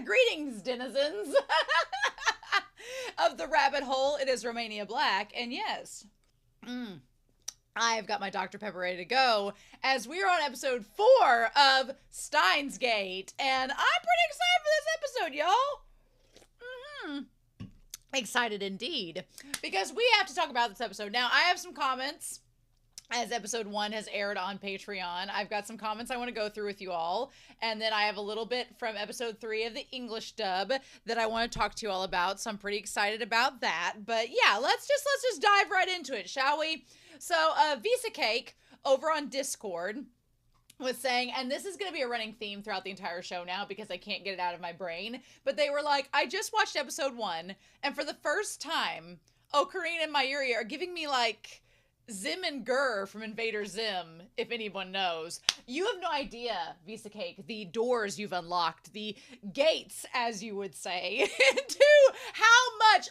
Greetings, denizens of the rabbit hole. It is Romania Black, and yes, I've got my Dr. Pepper ready to go as we are on episode 4 of Steins Gate, and I'm pretty excited for this episode, y'all. Excited indeed, because we have to talk about this episode. Now, I have some comments. As episode 1 has aired on Patreon, I've got some comments I want to go through with you all. And then I have a little bit from episode 3 of the English dub that I want to talk to you all about. So I'm pretty excited about that. But yeah, let's just dive right into it, shall we? So Visa Cake over on Discord was saying, and this is going to be a running theme throughout the entire show now because I can't get it out of my brain. But they were like, I just watched episode 1, and for the first time, Okarin and Mayuri are giving me like Zim and Gur from Invader Zim, if anyone knows. You have no idea, Visa Cake, the doors you've unlocked, the gates, as you would say, to how much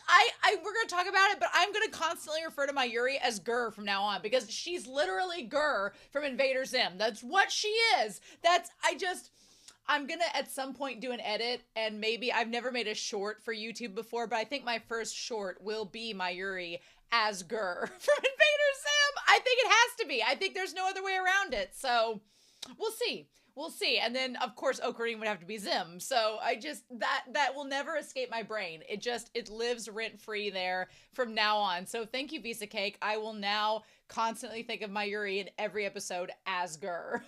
we're going to talk about it, but I'm going to constantly refer to Mayuri as Gur from now on, because she's literally Gur from Invader Zim. That's what she is. I'm going to at some point do an edit, and maybe I've never made a short for YouTube before, but I think my first short will be Mayuri as Gur from Invader Zim. I think it has to be. I think there's no other way around it. So we'll see. We'll see. And then of course Okarin would have to be Zim. So that will never escape my brain. It lives rent free there from now on. So thank you, Visa Cake. I will now constantly think of Mayuri in every episode as Gur.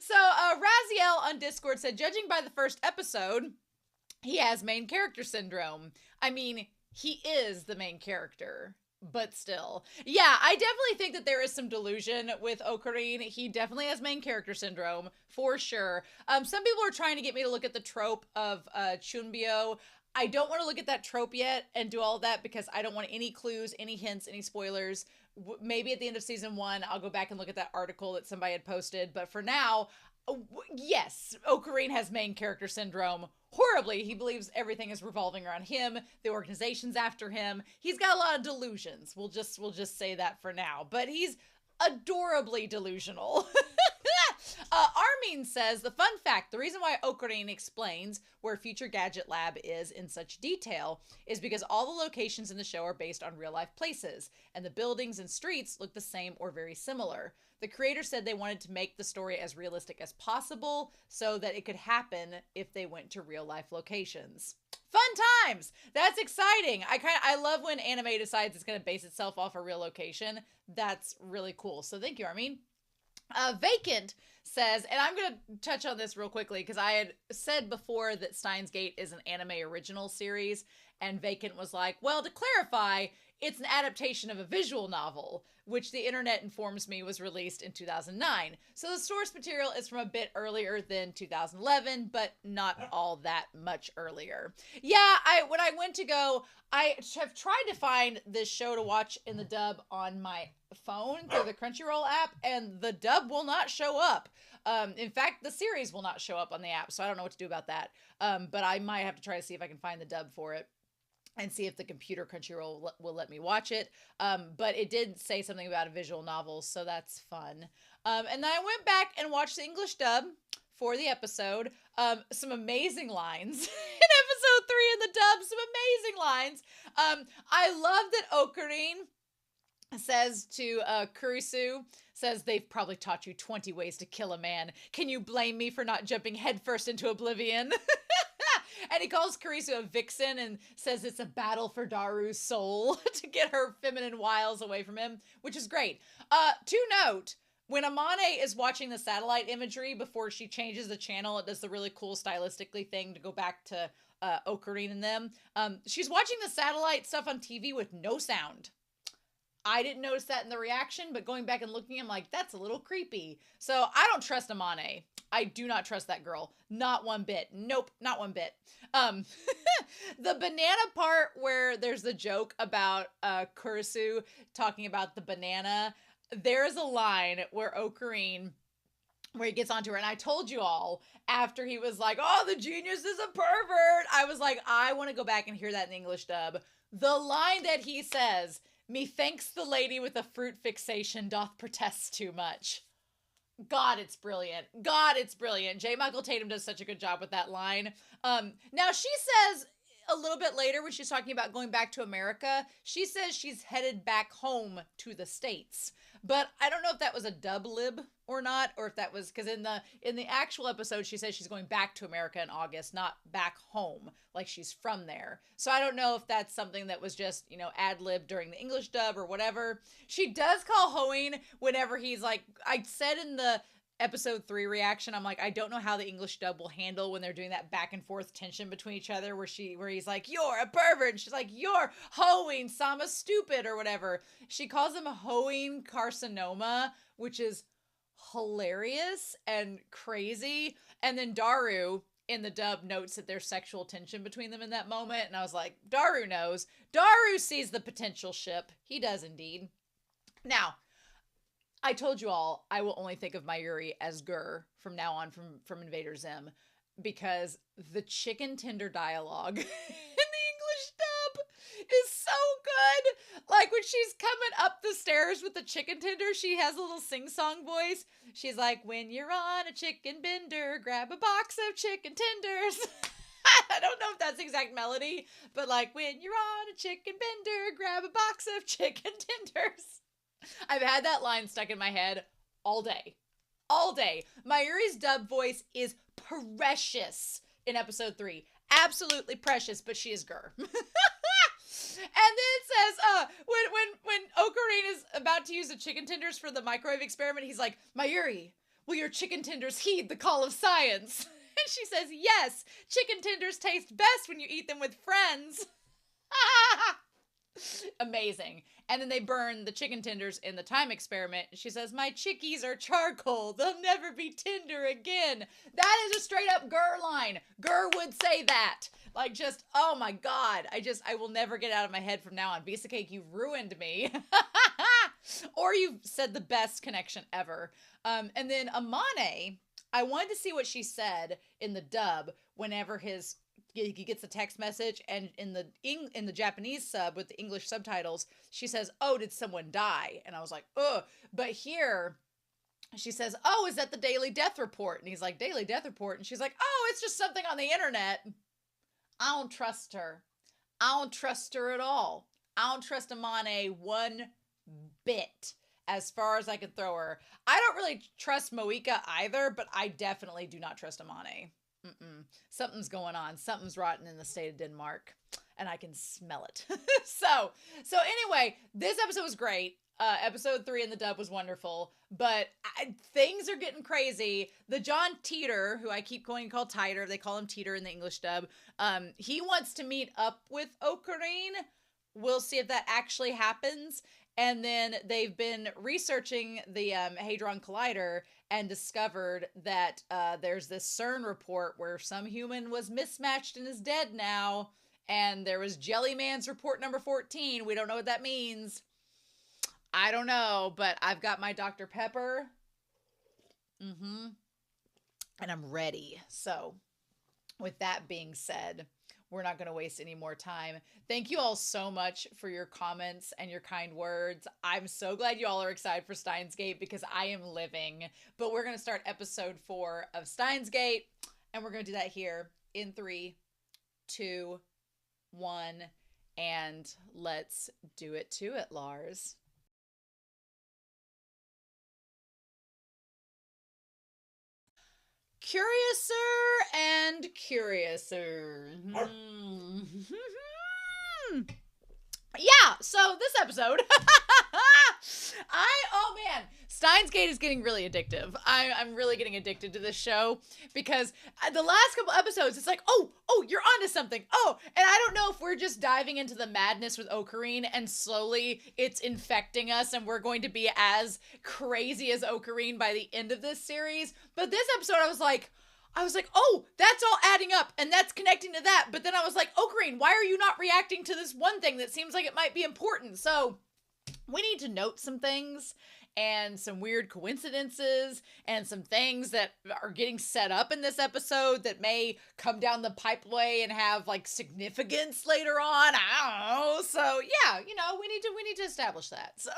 So Raziel on Discord said, judging by the first episode, he has main character syndrome. I mean, he is the main character, but still. Yeah, I definitely think that there is some delusion with Okarin. He definitely has main character syndrome, for sure. Some people are trying to get me to look at the trope of Chunbyo. I don't want to look at that trope yet and do all of that because I don't want any clues, any hints, any spoilers. Maybe at the end of season 1, I'll go back and look at that article that somebody had posted. But for now, yes, Okarin has main character syndrome horribly. He believes everything is revolving around him. The organization's after him. He's got a lot of delusions. We'll just say that for now. But he's adorably delusional. Armin says, the fun fact, the reason why Okarin explains where Future Gadget Lab is in such detail is because all the locations in the show are based on real life places, and the buildings and streets look the same or very similar. The creator said they wanted to make the story as realistic as possible so that it could happen if they went to real life locations. Fun times! That's exciting. I love when anime decides it's going to base itself off a real location. That's really cool. So thank you, Armin. Vacant says, and I'm going to touch on this real quickly because I had said before that Steins Gate is an anime original series, and Vacant was like, well, to clarify, it's an adaptation of a visual novel, which the internet informs me was released in 2009. So the source material is from a bit earlier than 2011, but not all that much earlier. Yeah, when I went to go, I have tried to find this show to watch in the dub on my phone through the Crunchyroll app, and the dub will not show up. In fact, the series will not show up on the app, so I don't know what to do about that. But I might have to try to see if I can find the dub for it and see if the computer Crunchyroll will let me watch it. But it did say something about a visual novel, so that's fun. And then I went back and watched the English dub for the episode. Some amazing lines in episode 3 in the dub. Some amazing lines. I love that Okarin says to Kurisu, says, they've probably taught you 20 ways to kill a man. Can you blame me for not jumping headfirst into oblivion? And he calls Kurisu a vixen and says it's a battle for Daru's soul to get her feminine wiles away from him, which is great. To note, when Amane is watching the satellite imagery before she changes the channel, it does the really cool stylistically thing to go back to Okarin and them. She's watching the satellite stuff on TV with no sound. I didn't notice that in the reaction, but going back and looking, I'm like, that's a little creepy. So I don't trust Amane. I do not trust that girl. Not one bit. Nope, not one bit. The banana part where there's the joke about Kurisu talking about the banana, there's a line where Okarin, where he gets onto her, and I told you all, after he was like, oh, the genius is a pervert, I was like, I want to go back and hear that in the English dub. The line that he says, methinks the lady with a fruit fixation doth protest too much. God, it's brilliant. God, it's brilliant. J. Michael Tatum does such a good job with that line. Now she says a little bit later when she's talking about going back to America, she says she's headed back home to the States. But I don't know if that was a dub lib or not, or if that was because in the actual episode she says she's going back to America in August, not back home, like she's from there. So I don't know if that's something that was just, ad lib during the English dub or whatever. She does call hoeing whenever he's like, I said in the episode 3 reaction, I'm like, I don't know how the English dub will handle when they're doing that back and forth tension between each other where he's like, you're a pervert, and she's like, you're hoeing Sama stupid or whatever. She calls him hoeing carcinoma, which is hilarious and crazy. And then Daru in the dub notes that there's sexual tension between them in that moment, and I was like, Daru knows. Daru sees the potential ship. He does indeed. Now, I told you all I will only think of Mayuri as Gur from now on from Invader Zim, because the chicken tender dialogue in the English dub is so good. Like when she's coming up the stairs with the chicken tender, she has a little sing-song voice. She's like, when you're on a chicken bender, grab a box of chicken tenders. I don't know if that's the exact melody, but like, when you're on a chicken bender, grab a box of chicken tenders. I've had that line stuck in my head all day. All day. Mayuri's dub voice is precious in episode 3. Absolutely precious, but she is Gur. And then it says, when Okarin is about to use the chicken tenders for the microwave experiment, he's like, Mayuri, will your chicken tenders heed the call of science? And she says, yes, chicken tenders taste best when you eat them with friends. Amazing. And then they burn the chicken tenders in the time experiment. She says, my chickies are charcoal. They'll never be tender again. That is a straight up Gur line. Gur would say that. Like just, oh my God. I will never get out of my head from now on. Visa Cake, you ruined me. Or you've said the best connection ever. And then Amane, I wanted to see what she said in the dub whenever he gets a text message, and in the Japanese sub with the English subtitles, she says, oh, did someone die? And I was like, ugh. But here she says, oh, is that the Daily Death Report? And he's like, Daily Death Report? And she's like, oh, it's just something on the internet. I don't trust her. I don't trust her at all. I don't trust Amane one bit. As far as I could throw her. I don't really trust Moika either, but I definitely do not trust Amane. Something's going on. Something's rotten in the state of Denmark, and I can smell it. So anyway, this episode was great. Episode 3 in the dub was wonderful, but things are getting crazy. The John Teeter, who I keep going called Titer, they call him Teeter in the English dub. He wants to meet up with Okarin. We'll see if that actually happens. And then they've been researching the Hadron Collider and discovered that there's this CERN report where some human was mismatched and is dead now. And there was Jellyman's report number 14. We don't know what that means. I don't know, but I've got my Dr. Pepper. And I'm ready. So with that being said, we're not going to waste any more time. Thank you all so much for your comments and your kind words. I'm so glad you all are excited for Steins Gate because I am living. But we're going to start episode 4 of Steins Gate, and we're going to do that here in 3, 2, 1, and let's do it to it, Lars. Curiouser and curiouser. Yeah, so this episode, oh man, Steins Gate is getting really addictive. I'm really getting addicted to this show because the last couple episodes, it's like, oh, you're onto something. Oh, and I don't know if we're just diving into the madness with Okarin and slowly it's infecting us and we're going to be as crazy as Okarin by the end of this series. But this episode, I was like, oh, that's all adding up and that's connecting to that. But then I was like, Okarin, why are you not reacting to this one thing that seems like it might be important? So we need to note some things and some weird coincidences and some things that are getting set up in this episode that may come down the pipeway and have like significance later on. I don't know. So yeah, we need to establish that. So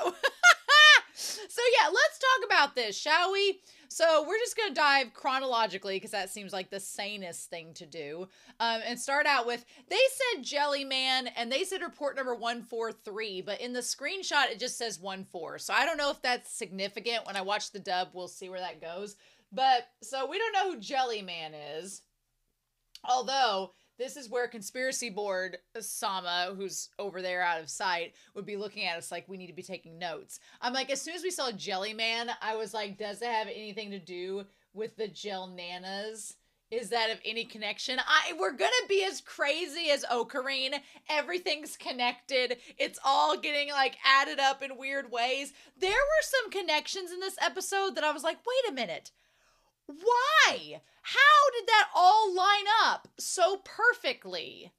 So yeah, let's talk about this, shall we? So we're just going to dive chronologically because that seems like the sanest thing to do. And start out with, they said Jelly Man and they said report number 143, but in the screenshot it just says 14. So I don't know if that's significant. When I watch the dub, we'll see where that goes. But so we don't know who Jelly Man is. Although this is where Conspiracy Board Sama, who's over there out of sight, would be looking at us like we need to be taking notes. I'm like, as soon as we saw Jelly Man, I was like, does it have anything to do with the Gel Nanas? Is that of any connection? We're gonna be as crazy as Okarin. Everything's connected. It's all getting like added up in weird ways. There were some connections in this episode that I was like, wait a minute. Why? How did that all line up so perfectly?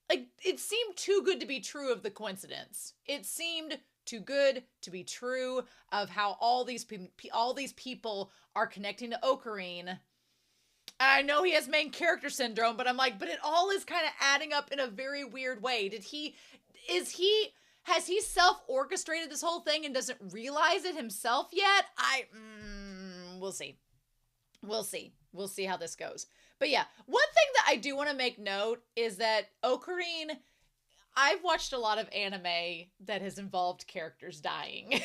Like, it seemed too good to be true of the coincidence. It seemed too good to be true of how all these people are connecting to Okarin. I know he has main character syndrome, but I'm like, but it all is kind of adding up in a very weird way. Has he self-orchestrated this whole thing and doesn't realize it himself yet? We'll see. We'll see. We'll see how this goes. But yeah, one thing that I do want to make note is that Okarin, I've watched a lot of anime that has involved characters dying. And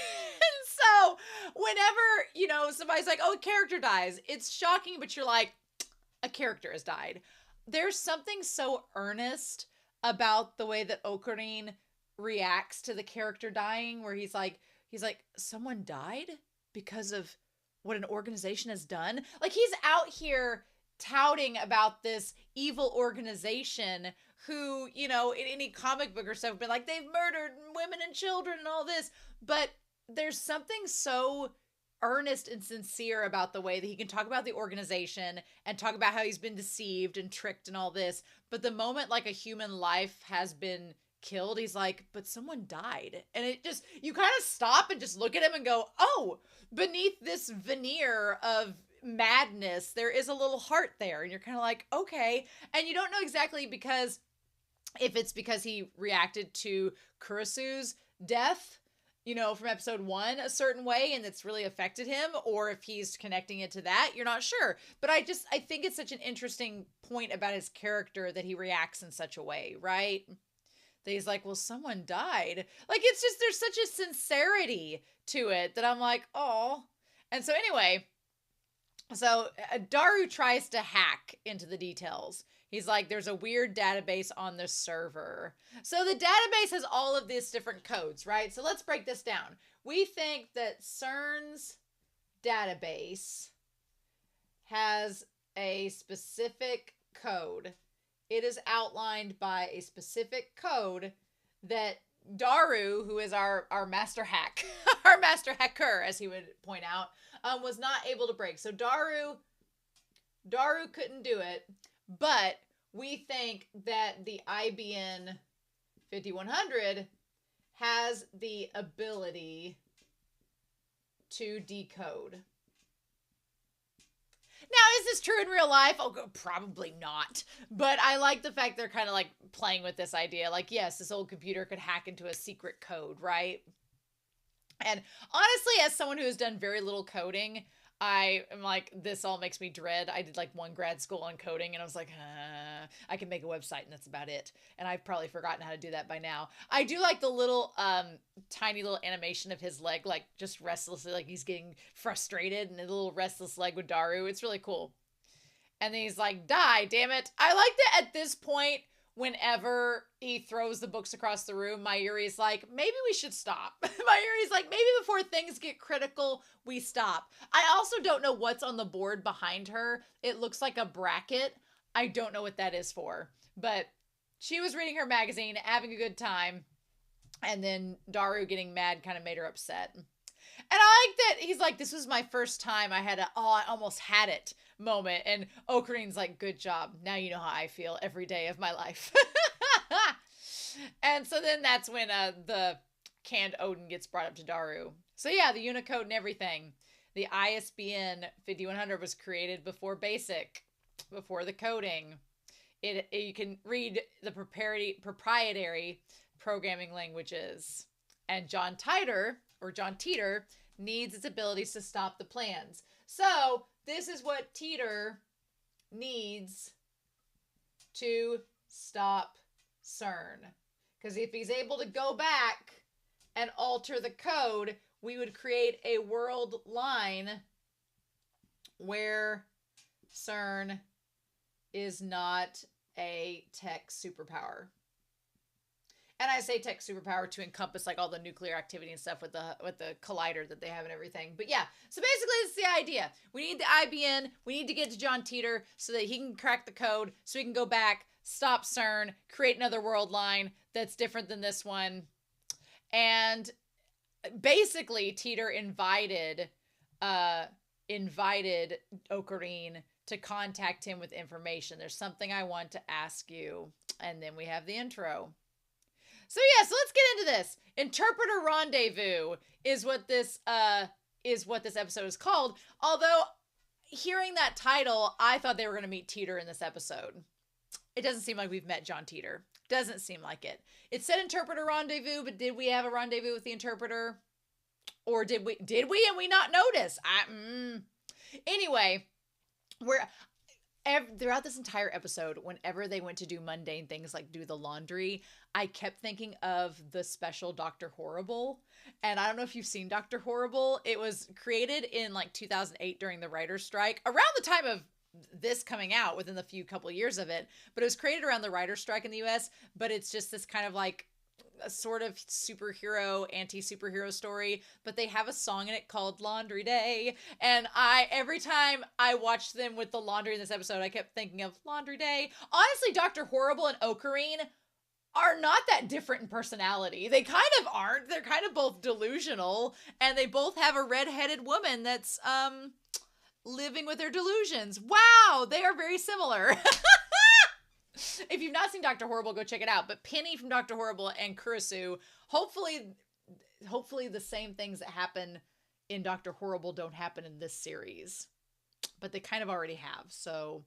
so whenever, somebody's like, oh, a character dies, it's shocking, but you're like, a character has died. There's something so earnest about the way that Okarin reacts to the character dying, where he's like, someone died because of what an organization has done. Like, he's out here touting about this evil organization who, in any comic book or stuff, have been like, they've murdered women and children and all this. But there's something so earnest and sincere about the way that he can talk about the organization and talk about how he's been deceived and tricked and all this. But the moment like a human life has been killed, he's like, but someone died. And it just, you kind of stop and just look at him and go, oh, beneath this veneer of madness, there is a little heart there. And you're kind of like, okay. And you don't know exactly if it's because he reacted to Kurisu's death, from episode 1 a certain way and it's really affected him, or if he's connecting it to that, you're not sure. But I think it's such an interesting point about his character that he reacts in such a way, right? That he's like, well, someone died. Like, it's just, there's such a sincerity to it that I'm like, oh. And so anyway, Daru tries to hack into the details. He's like, there's a weird database on the server. So the database has all of these different codes, right? So let's break this down. We think that CERN's database has a specific code. It is outlined by a specific code that Daru, who is our master hack, our master hacker, as he would point out, was not able to break. So Daru couldn't do it, but we think that the IBN 5100 has the ability to decode. Now, is this true in real life? Oh, probably not. But I like the fact they're kind of like playing with this idea. Like, yes, this old computer could hack into a secret code, right? And honestly, as someone who has done very little coding, I am like, this all makes me dread. I did like one grad school on coding and I was like, I can make a website and that's about it. And I've probably forgotten how to do that by now. I do like the little tiny little animation of his leg, like just restlessly, like he's getting frustrated, and a little restless leg with Daru. It's really cool. And then he's like, die, damn it. I like that at this point, whenever he throws the books across the room, Mayuri's like, maybe we should stop. Mayuri's like, maybe before things get critical, we stop. I also don't know what's on the board behind her. It looks like a bracket. I don't know what that is for. But she was reading her magazine, having a good time. And then Daru getting mad kind of made her upset. And I like that he's like, this was my first time I had I almost had it moment. And Okarin's like, good job. Now you know how I feel every day of my life. And so then that's when the canned Odin gets brought up to Daru. So yeah, the Unicode and everything. The ISBN 5100 was created before BASIC, before the coding. You can read the proprietary programming languages. And John Titor or John Teeter, needs its abilities to stop the plans. So this is what Teeter needs to stop CERN. Because if he's able to go back and alter the code, we would create a world line where CERN is not a tech superpower. And I say tech superpower to encompass like all the nuclear activity and stuff with the collider that they have and everything. But yeah, so basically it's the idea. We need the IBN. We need to get to John Teeter so that he can crack the code, so he can go back, stop CERN, create another world line that's different than this one. And basically Teeter invited Okarin to contact him with information. There's something I want to ask you. And then we have the intro. So yeah, so let's get into this. Interpreter Rendezvous is what this episode is called. Although hearing that title, I thought they were going to meet Teeter in this episode. It doesn't seem like we've met John Teeter. Doesn't seem like it. It said Interpreter Rendezvous, but did we have a rendezvous with the interpreter? Or did we and we not notice? Anyway, throughout this entire episode, whenever they went to do mundane things like do the laundry, I kept thinking of the special Dr. Horrible. And I don't know if you've seen Dr. Horrible. It was created in like 2008 during the writer's strike, around the time of this coming out, within the couple of years of it. But it was created around the writer's strike in the US. But it's just this kind of like a sort of superhero, anti-superhero story, but they have a song in it called Laundry Day. And every time I watched them with the laundry in this episode, I kept thinking of Laundry Day. Honestly, Dr. Horrible and Okarin are not that different in personality. They kind of aren't. They're kind of both delusional, and they both have a red-headed woman that's living with their delusions. Wow, they are very similar. If you've not seen Dr. Horrible, go check it out. But Penny from Dr. Horrible and Kurisu, hopefully the same things that happen in Dr. Horrible don't happen in this series. But they kind of already have, so,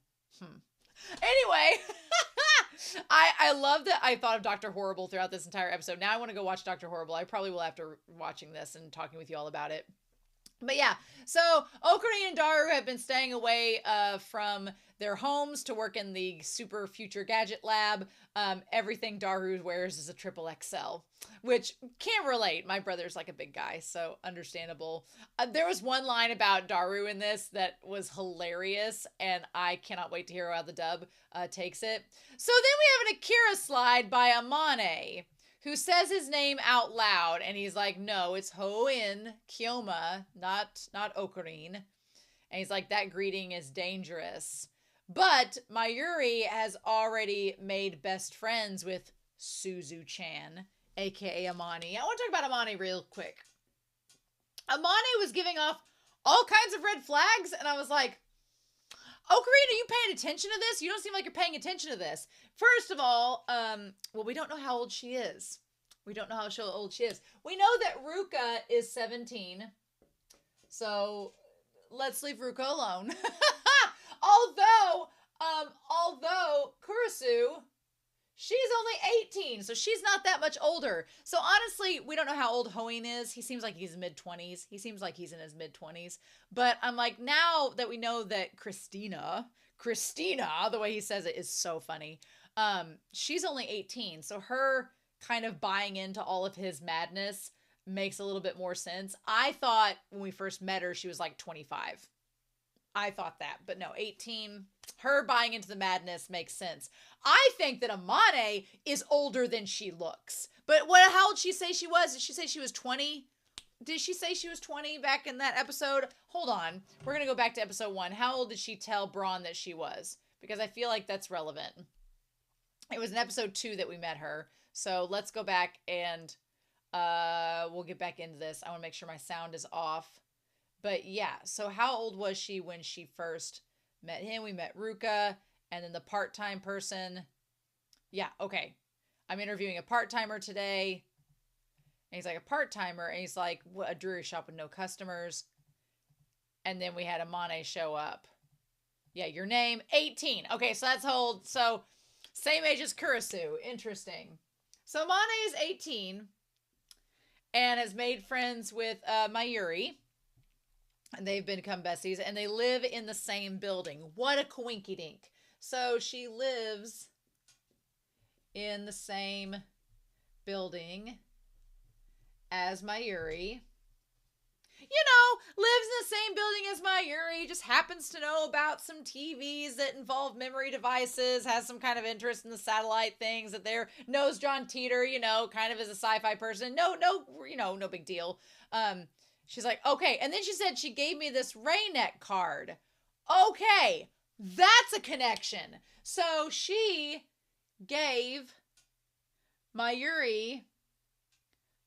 Anyway, I love that I thought of Dr. Horrible throughout this entire episode. Now I want to go watch Dr. Horrible. I probably will after watching this and talking with you all about it. But yeah, so Okarin and Daru have been staying away from their homes to work in the super future gadget lab. Everything Daru wears is a triple XL, which can't relate. My brother's like a big guy, so understandable. There was one line about Daru in this that was hilarious, and I cannot wait to hear how the dub takes it. So then we have an Akira slide by Amane, who says his name out loud, and he's like, no, it's Hoin Kyoma, not Okarin. And he's like, that greeting is dangerous. But Mayuri has already made best friends with Suzu-chan, aka Amane. I want to talk about Amane real quick. Amane was giving off all kinds of red flags, and I was like, Okarin, are you paying attention to this? You don't seem like you're paying attention to this. First of all, well, we don't know how old she is. We don't know how old she is. We know that Ruka is 17. So let's leave Ruka alone. Although Kurisu, she's only 18, so she's not that much older. So honestly, we don't know how old Hoin is. He seems like he's mid-20s. He seems like he's in his mid-20s. But I'm like, now that we know that Christina, the way he says it is so funny. She's only 18, so her kind of buying into all of his madness makes a little bit more sense. I thought when we first met her, she was like 25. I thought that, but no, 18. Her buying into the madness makes sense. I think that Amane is older than she looks. But how old did she say she was? Did she say she was 20? Did she say she was 20 back in that episode? Hold on. We're going to go back to episode 1. How old did she tell Braun that she was? Because I feel like that's relevant. It was in episode 2 that we met her. So let's go back and we'll get back into this. I want to make sure my sound is off. But yeah, so how old was she when she first met him? We met Ruka, and then the part-time person. Yeah, okay. I'm interviewing a part-timer today. And he's like, a part-timer? And he's like, what, a dreary shop with no customers. And then we had Amane show up. Yeah, your name, 18. Okay, so that's how old. So same age as Kurisu. Interesting. So Amane is 18. and has made friends with Mayuri. And they've become besties, and they live in the same building. What a coinkydink. So she lives in the same building as Mayuri. Lives in the same building as Mayuri, just happens to know about some TVs that involve memory devices, has some kind of interest in the satellite things, that knows John Teeter, kind of as a sci-fi person. No big deal. She's like, okay. And then she said she gave me this Raynet card. Okay, that's a connection. So she gave Mayuri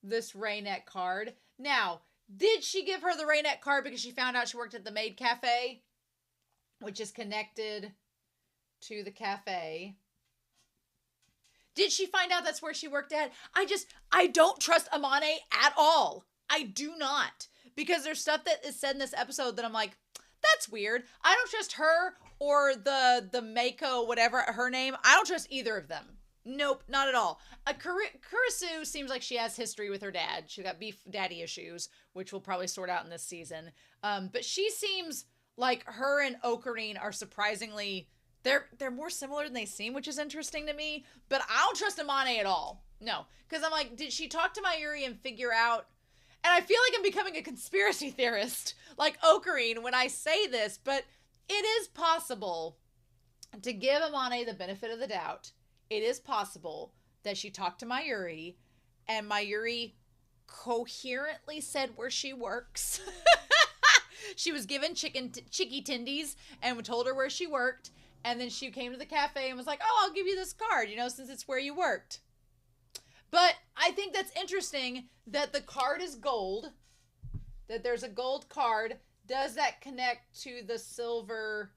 this Raynet card. Now, did she give her the Raynet card because she found out she worked at the Maid Cafe, which is connected to the cafe? Did she find out that's where she worked at? I don't trust Amane at all. I do not. Because there's stuff that is said in this episode that I'm like, that's weird. I don't trust her or the Mako, whatever her name. I don't trust either of them. Nope, not at all. Kurisu seems like she has history with her dad. She's got beef daddy issues, which we'll probably sort out in this season. But she seems like her and Okarin are surprisingly, they're more similar than they seem, which is interesting to me. But I don't trust Amane at all. No, because I'm like, did she talk to Mayuri and figure out? And I feel like I'm becoming a conspiracy theorist, like Okarin, when I say this. But it is possible to give Amane the benefit of the doubt. It is possible that she talked to Mayuri, and Mayuri coherently said where she works. She was given chicky tendies and told her where she worked, and then she came to the cafe and was like, oh, I'll give you this card, since it's where you worked. But I think that's interesting that the card is gold, that there's a gold card. Does that connect to the silver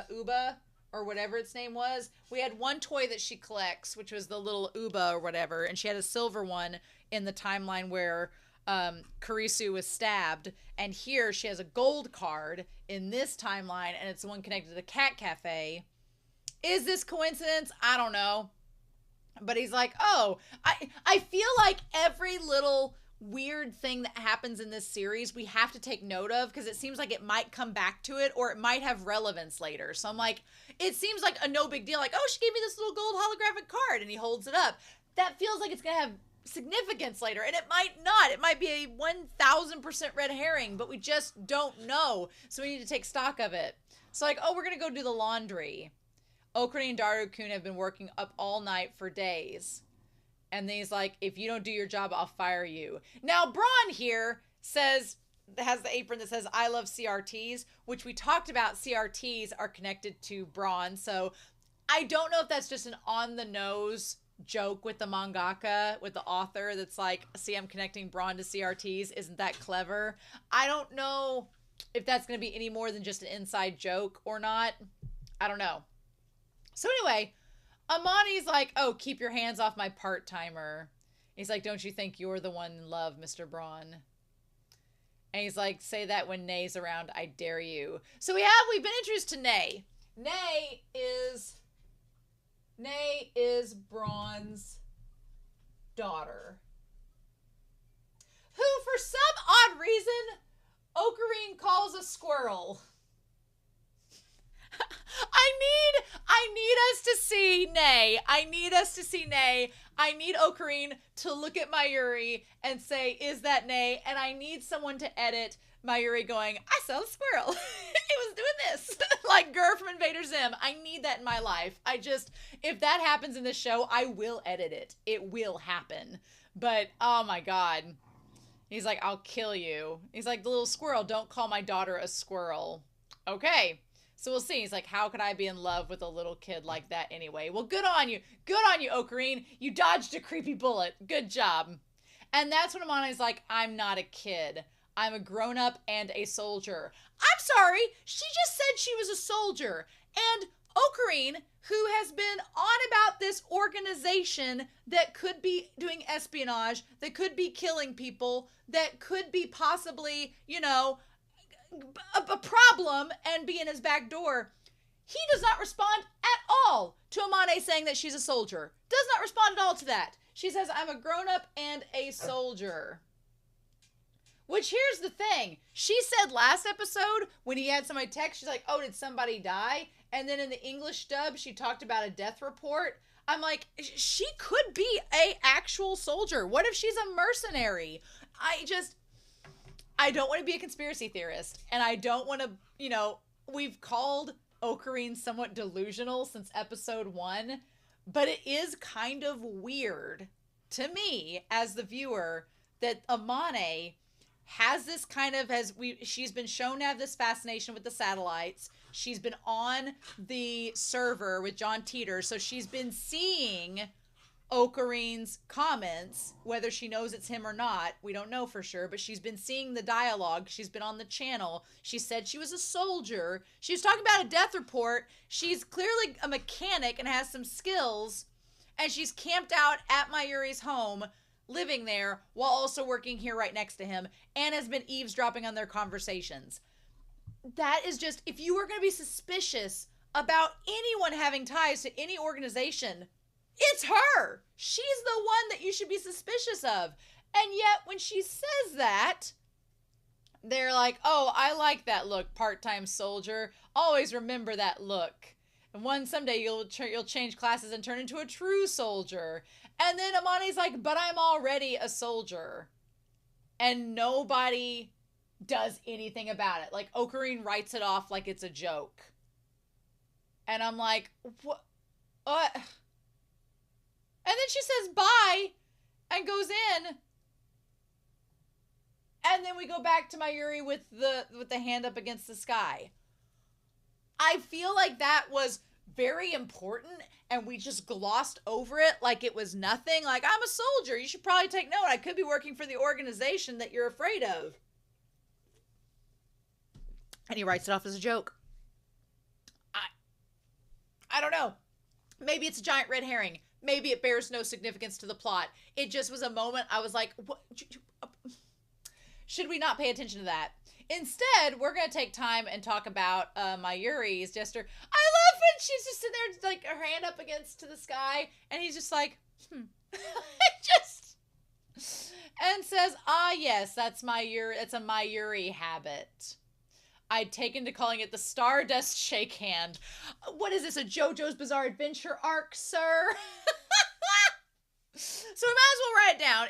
Uba? Or whatever its name was. We had one toy that she collects, which was the little Uba or whatever, and she had a silver one in the timeline where Kurisu was stabbed, and here she has a gold card in this timeline, and it's the one connected to the cat cafe. Is this coincidence? I don't know. But he's like, oh, I feel like every little weird thing that happens in this series we have to take note of, because it seems like it might come back to it or it might have relevance later. So I'm like, it seems like a no big deal, like, oh, she gave me this little gold holographic card, and he holds it up. That feels like it's gonna have significance later, and it might not. It might be a 1000% red herring, but we just don't know, so we need to take stock of it. So like, oh, we're gonna go do the laundry. Okarin and Daru-kun have been working up all night for days. And then he's like, if you don't do your job, I'll fire you. Now, Braun here has the apron that says, I love CRTs, which we talked about. CRTs are connected to Braun. So I don't know if that's just an on-the-nose joke with the mangaka, with the author, that's like, see, I'm connecting Braun to CRTs. Isn't that clever? I don't know if that's going to be any more than just an inside joke or not. I don't know. So anyway, Amane's like, oh, keep your hands off my part-timer. He's like, don't you think you're the one in love, Mr. Braun? And he's like, say that when Nay's around, I dare you. So we've been introduced to Nay. Nay is Braun's daughter, who for some odd reason Okarin calls a squirrel. I need us to see Nay. I need Okarin to look at Mayuri and say, is that Nay? And I need someone to edit Mayuri going, I saw a squirrel. It was doing this. Like Gur from Invader Zim. I need that in my life. If that happens in this show, I will edit it. It will happen. But, oh my God. He's like, I'll kill you. He's like, the little squirrel, don't call my daughter a squirrel. Okay. So we'll see. He's like, how could I be in love with a little kid like that anyway? Well, good on you. Good on you, Okarin. You dodged a creepy bullet. Good job. And that's when Amane's like, I'm not a kid. I'm a grown-up and a soldier. I'm sorry. She just said she was a soldier. And Okarin, who has been on about this organization that could be doing espionage, that could be killing people, that could be possibly, a problem and be in his back door. He does not respond at all to Amane saying that she's a soldier. Does not respond at all to that. She says, I'm a grown-up and a soldier. Which, here's the thing. She said last episode, when he had somebody text, she's like, oh, did somebody die? And then in the English dub, she talked about a death report. I'm like, she could be a actual soldier. What if she's a mercenary? I don't want to be a conspiracy theorist. And I don't want to, we've called Okarin somewhat delusional since episode 1. But it is kind of weird to me as the viewer that Amane has this kind of, she's been shown to have this fascination with the satellites. She's been on the server with John Teeter, so she's been seeing Okarin's comments, whether she knows it's him or not. We don't know for sure, but she's been seeing the dialogue. She's been on the channel. She said she was a soldier. She was talking about a death report. She's clearly a mechanic and has some skills, and she's camped out at Mayuri's home, living there while also working here right next to him, and has been eavesdropping on their conversations. That is just, if you were going to be suspicious about anyone having ties to any organization, it's her. She's the one that you should be suspicious of. And yet when she says that, they're like, oh, I like that look, part-time soldier. Always remember that look. And someday you'll change classes and turn into a true soldier. And then Amane's like, but I'm already a soldier. And nobody does anything about it. Like, Okarin writes it off like it's a joke. And I'm like, what? And then she says bye and goes in. And then we go back to Mayuri with the hand up against the sky. I feel like that was very important and we just glossed over it like it was nothing. Like, I'm a soldier. You should probably take note. I could be working for the organization that you're afraid of. And he writes it off as a joke. I don't know. Maybe it's a giant red herring. Maybe it bears no significance to the plot. It just was a moment I was like, what? Should we not pay attention to that? Instead, we're going to take time and talk about Mayuri's gesture. I love when she's just sitting there, like, her hand up against to the sky, and he's just like, and says, yes, that's Mayuri. It's a Mayuri habit. I'd taken to calling it the Stardust Shake Hand. What is this, a JoJo's Bizarre Adventure arc, sir? So we might as well write it down.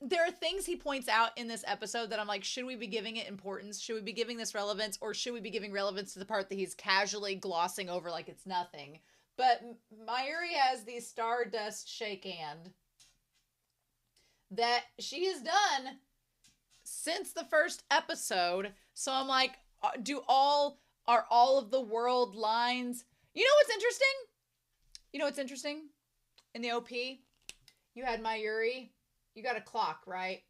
There are things he points out in this episode that I'm like, should we be giving it importance? Should we be giving this relevance? Or should we be giving relevance to the part that he's casually glossing over like it's nothing? But Mayuri has the Stardust Shake Hand that she has done since the first episode. So I'm like, are all of the world lines? You know what's interesting? In the OP, you had Mayuri. You got a clock, right?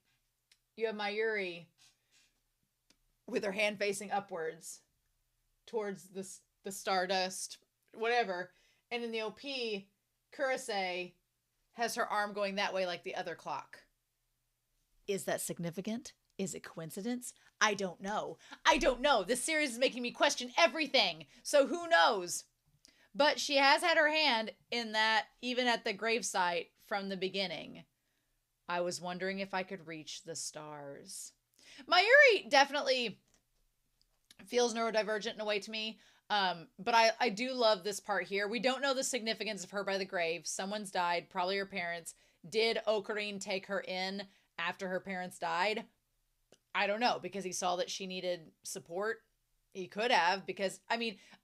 You have Mayuri with her hand facing upwards towards the stardust, whatever. And in the OP, Kurase has her arm going that way like the other clock. Is that significant? Is it coincidence? I don't know. This series is making me question everything. So who knows? But she has had her hand in that, even at the gravesite from the beginning. I was wondering if I could reach the stars. Mayuri definitely feels neurodivergent in a way to me. But I do love this part here. We don't know the significance of her by the grave. Someone's died, probably her parents. Did Okarin take her in after her parents died? I don't know, because he saw that she needed support. He could have, because,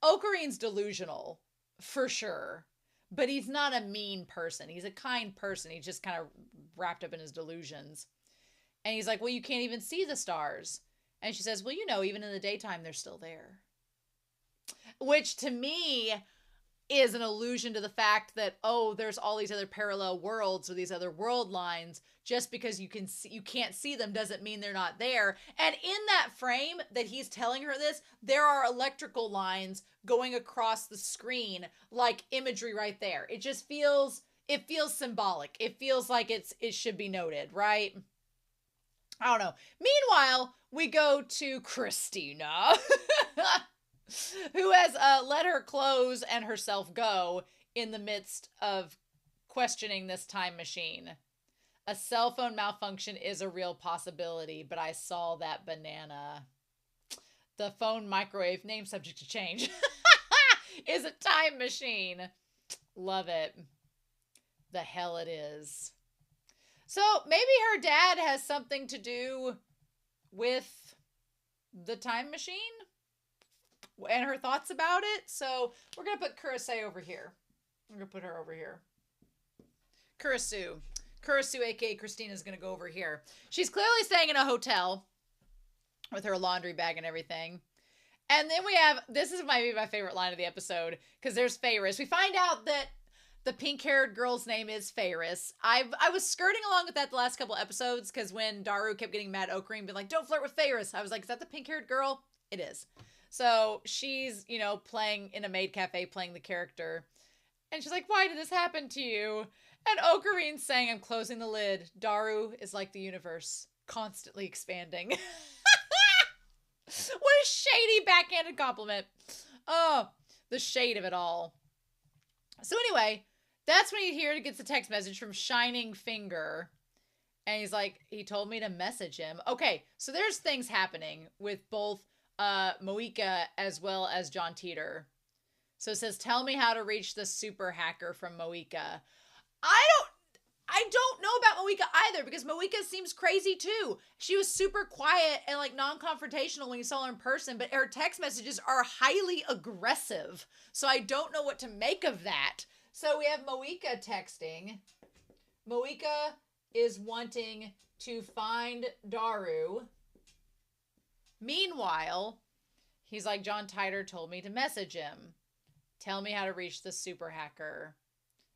Okarin's delusional, for sure. But he's not a mean person. He's a kind person. He's just kind of wrapped up in his delusions. And he's like, well, you can't even see the stars. And she says, well, even in the daytime, they're still there. Which, to me, is an allusion to the fact that, there's all these other parallel worlds or these other world lines. Just because you can't see them doesn't mean they're not there. And in that frame that he's telling her this, there are electrical lines going across the screen, like imagery right there. It just feels symbolic. It feels like it should be noted, right? I don't know. Meanwhile, we go to Christina. who has let her clothes and herself go in the midst of questioning this time machine. A cell phone malfunction is a real possibility, but I saw that banana. The phone microwave, name subject to change, is a time machine. Love it. The hell it is. So maybe her dad has something to do with the time machine and her thoughts about it. So we're going to put Kurase over here. I'm going to put her over here. Kurisu, aka Christina, is going to go over here. She's clearly staying in a hotel with her laundry bag and everything. And then we have, this is my favorite line of the episode, because there's Ferris. We find out that the pink-haired girl's name is Ferris. I was skirting along with that the last couple episodes, because when Daru kept getting mad at Okarin, being like, don't flirt with Ferris, I was like, is that the pink-haired girl? It is. So she's, you know, playing in a maid cafe, playing the character. And she's like, why did this happen to you? And Okarin's saying, I'm closing the lid. Daru is like the universe, constantly expanding. What a shady backhanded compliment. Oh, the shade of it all. So anyway, that's when he gets a text message from Shining Finger. And he's like, he told me to message him. Okay, so there's things happening with both Moika as well as John Teeter. So it says, tell me how to reach the super hacker from Moika. I don't know about Moika either, because Moika seems crazy too. She was super quiet and like non-confrontational when you saw her in person, but her text messages are highly aggressive. So I don't know what to make of that. So we have Moika texting. Moika is wanting to find Daru. Meanwhile, he's like, John Titor told me to message him. Tell me how to reach the super hacker.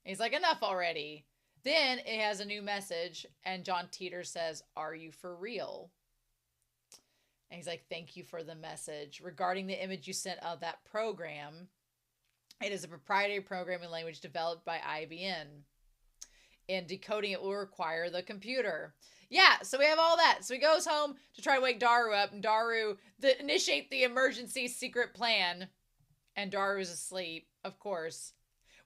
And he's like, enough already. Then it has a new message, and John Teeter says, are you for real? And he's like, thank you for the message. Regarding the image you sent of that program, it is a proprietary programming language developed by IBM. And decoding it will require the computer. Yeah, so we have all that. So he goes home to try to wake Daru up, and Daru initiate the emergency secret plan. And Daru is asleep, of course.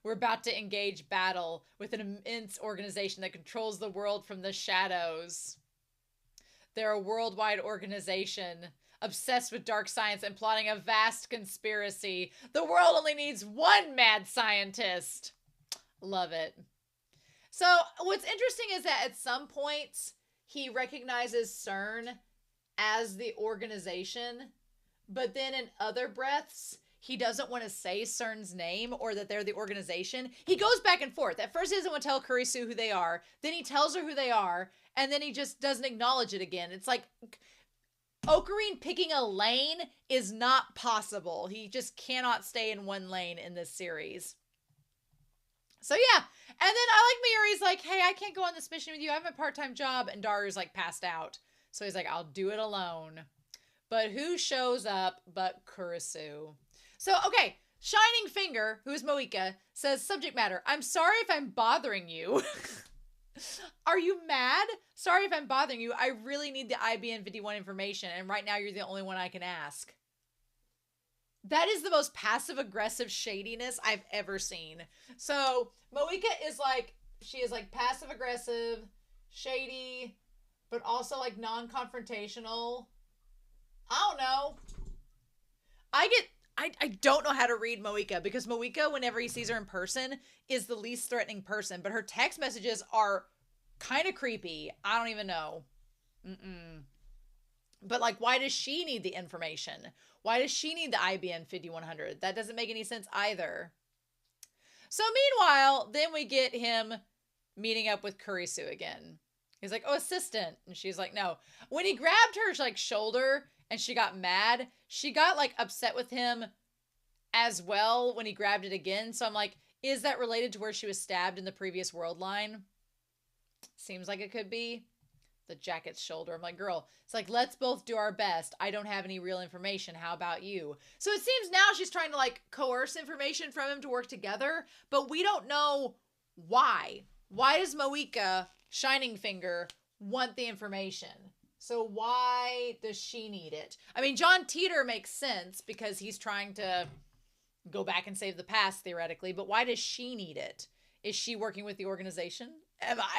We're about to engage battle with an immense organization that controls the world from the shadows. They're a worldwide organization obsessed with dark science and plotting a vast conspiracy. The world only needs one mad scientist. Love it. So what's interesting is that at some points he recognizes CERN as the organization, but then in other breaths, he doesn't want to say CERN's name or that they're the organization. He goes back and forth. At first, he doesn't want to tell Kurisu who they are. Then he tells her who they are. And then he just doesn't acknowledge it again. It's like Okarin picking a lane is not possible. He just cannot stay in one lane in this series. So yeah. And then I like Mayuri's like, hey, I can't go on this mission with you. I have a part-time job. And Daru's like passed out. So he's like, I'll do it alone. But who shows up but Kurisu? So, okay, Shining Finger, who is Moika, says, subject matter, I'm sorry if I'm bothering you. Are you mad? Sorry if I'm bothering you. I really need the IBN 51 information, and right now you're the only one I can ask. That is the most passive-aggressive shadiness I've ever seen. So, Moika is like, she is like passive-aggressive, shady, but also like non-confrontational. I don't know. I don't know how to read Moika, because Moika, whenever he sees her in person, is the least threatening person. But her text messages are kind of creepy. I don't even know. But, like, why does she need the information? Why does she need the IBN 5100? That doesn't make any sense either. So, meanwhile, then we get him meeting up with Kurisu again. He's like, oh, assistant. And she's like, no. When he grabbed her, like, shoulder and she got mad, she got, like, upset with him as well when he grabbed it again. So I'm like, is that related to where she was stabbed in the previous world line? Seems like it could be. The jacket's shoulder. I'm like, girl, it's like, let's both do our best. I don't have any real information. How about you? So it seems now she's trying to, like, coerce information from him to work together, but we don't know why. Why does Moika, Shining Finger, want the information? So why does she need it? I mean, John Teeter makes sense because he's trying to go back and save the past theoretically, but why does she need it? Is she working with the organization?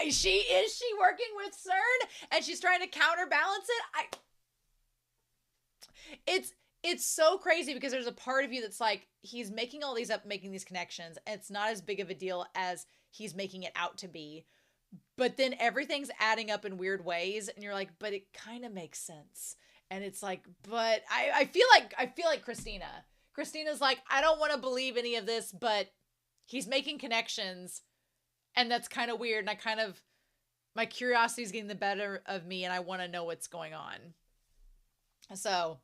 Is she working with CERN and she's trying to counterbalance it? It's so crazy because there's a part of you that's like, he's making all these up, making these connections, and it's not as big of a deal as he's making it out to be. But then everything's adding up in weird ways, and you're like, but it kind of makes sense. And it's like, but I feel like Christina's like, I don't want to believe any of this, but he's making connections, and that's kind of weird, and my curiosity is getting the better of me, and I want to know what's going on. So,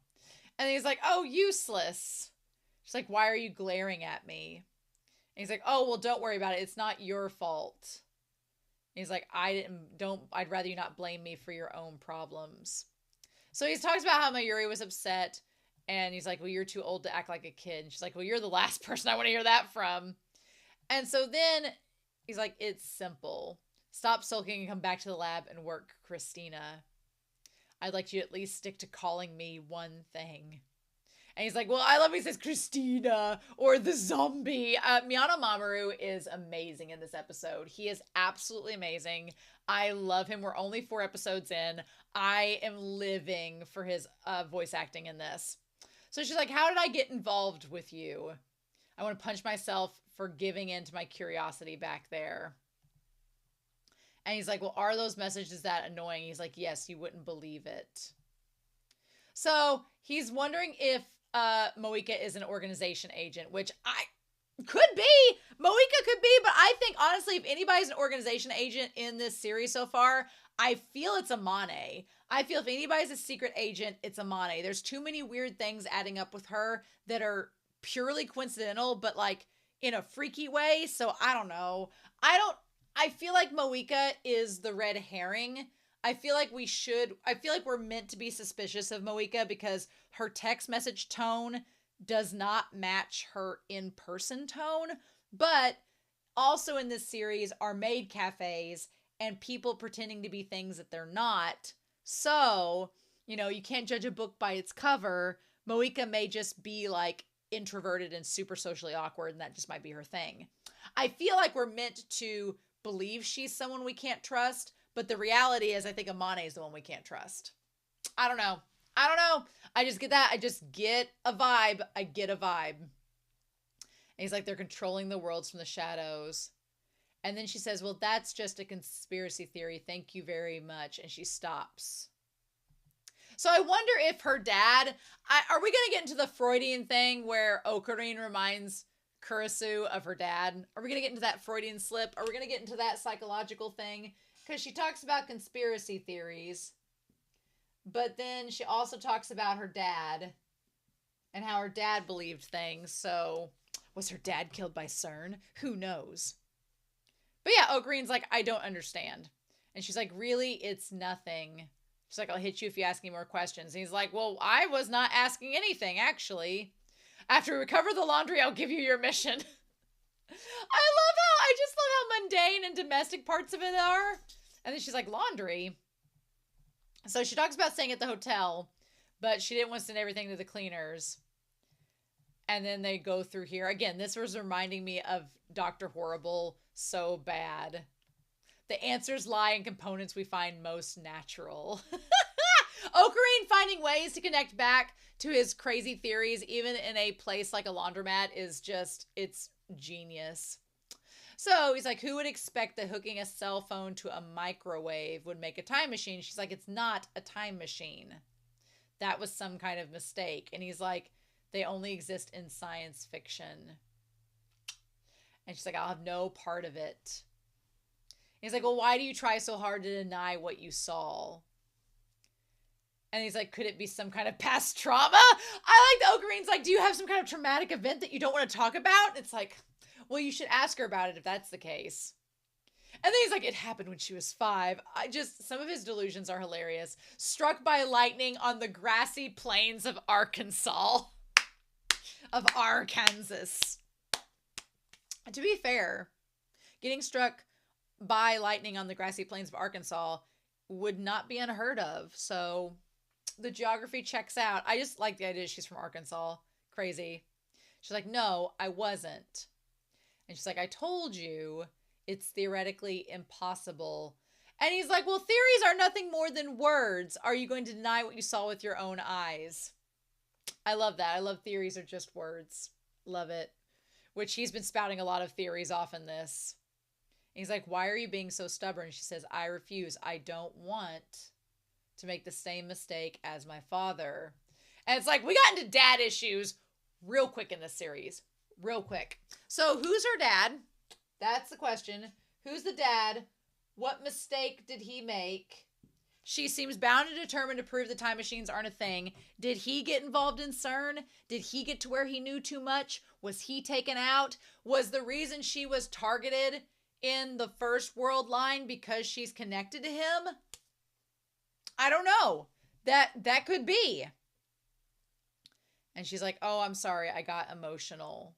and he's like, oh, useless. She's like, why are you glaring at me? And he's like, oh, well, don't worry about it. It's not your fault. And he's like, I'd rather you not blame me for your own problems. So he talks about how Mayuri was upset, and he's like, well, you're too old to act like a kid. And she's like, well, you're the last person I want to hear that from. And so then he's like, it's simple. Stop sulking and come back to the lab and work, Christina. I'd like you to at least stick to calling me one thing. And he's like, well, I love he says Christina or the zombie. Miyano Mamoru is amazing in this episode. He is absolutely amazing. I love him. We're only 4 episodes in. I am living for his voice acting in this. So she's like, how did I get involved with you? I want to punch myself for giving in to my curiosity back there. And he's like, well, are those messages that annoying? He's like, yes, you wouldn't believe it. So he's wondering if Moika is an organization agent, which could be. Moika could be, but I think, honestly, if anybody's an organization agent in this series so far, I feel it's Amane. I feel if anybody's a secret agent, it's Amane. There's too many weird things adding up with her that are purely coincidental, but like in a freaky way. So I don't know. I feel like Moika is the red herring. I feel like we're meant to be suspicious of Moika because her text message tone does not match her in-person tone. But also in this series are maid cafes and people pretending to be things that they're not. So, you can't judge a book by its cover. Moika may just be like introverted and super socially awkward, and that just might be her thing. I feel like we're meant to believe she's someone we can't trust, but the reality is I think Amane is the one we can't trust. I don't know. I just get that. I just get a vibe. I get a vibe. And he's like, they're controlling the worlds from the shadows. And then she says, well, that's just a conspiracy theory. Thank you very much. And she stops. So I wonder if her dad, are we going to get into the Freudian thing where Okarin reminds Kurisu of her dad? Are we going to get into that Freudian slip? Are we going to get into that psychological thing? Because she talks about conspiracy theories, but then she also talks about her dad and how her dad believed things. So was her dad killed by CERN? Who knows? But yeah, Okarin's like, I don't understand. And she's like, really? It's nothing. She's like, I'll hit you if you ask me more questions. And he's like, well, I was not asking anything, actually. After we recover the laundry, I'll give you your mission. I just love how mundane and domestic parts of it are. And then she's like, laundry. So she talks about staying at the hotel, but she didn't want to send everything to the cleaners. And then they go through here. Again, this was reminding me of Dr. Horrible so bad. The answers lie in components we find most natural. Okarin finding ways to connect back to his crazy theories, even in a place like a laundromat, is just, it's genius. So he's like, who would expect that hooking a cell phone to a microwave would make a time machine? She's like, it's not a time machine. That was some kind of mistake. And he's like, they only exist in science fiction. And she's like, I'll have no part of it. He's like, well, why do you try so hard to deny what you saw? And he's like, could it be some kind of past trauma? I like the Okarin's like, do you have some kind of traumatic event that you don't want to talk about? And it's like, well, you should ask her about it if that's the case. And then he's like, it happened when she was 5. Some of his delusions are hilarious. Struck by lightning on the grassy plains of Arkansas. Of Arkansas. To be fair, getting struck by lightning on the grassy plains of Arkansas would not be unheard of. So the geography checks out. I just like the idea she's from Arkansas. Crazy. She's like, no, I wasn't. And she's like, I told you it's theoretically impossible. And he's like, well, theories are nothing more than words. Are you going to deny what you saw with your own eyes? I love that. I love theories are just words. Love it. Which he's been spouting a lot of theories off in this. And he's like, why are you being so stubborn? She says, I refuse. I don't want to make the same mistake as my father. And it's like, we got into dad issues real quick in this series. Real quick. So who's her dad? That's the question. Who's the dad? What mistake did he make? She seems bound and determined to prove the time machines aren't a thing. Did he get involved in CERN? Did he get to where he knew too much? Was he taken out? Was the reason she was targeted in the first world line because she's connected to him? I don't know. That could be. And she's like, oh, I'm sorry. I got emotional.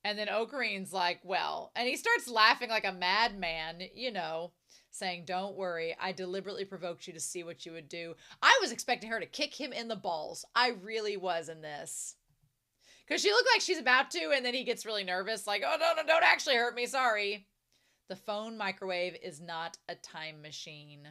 And then Okarin's like, well, and he starts laughing like a madman, you know, saying, don't worry. I deliberately provoked you to see what you would do. I was expecting her to kick him in the balls. I really was in this. Because she looked like she's about to, and then he gets really nervous, like, oh, no, don't actually hurt me. Sorry. The phone microwave is not a time machine.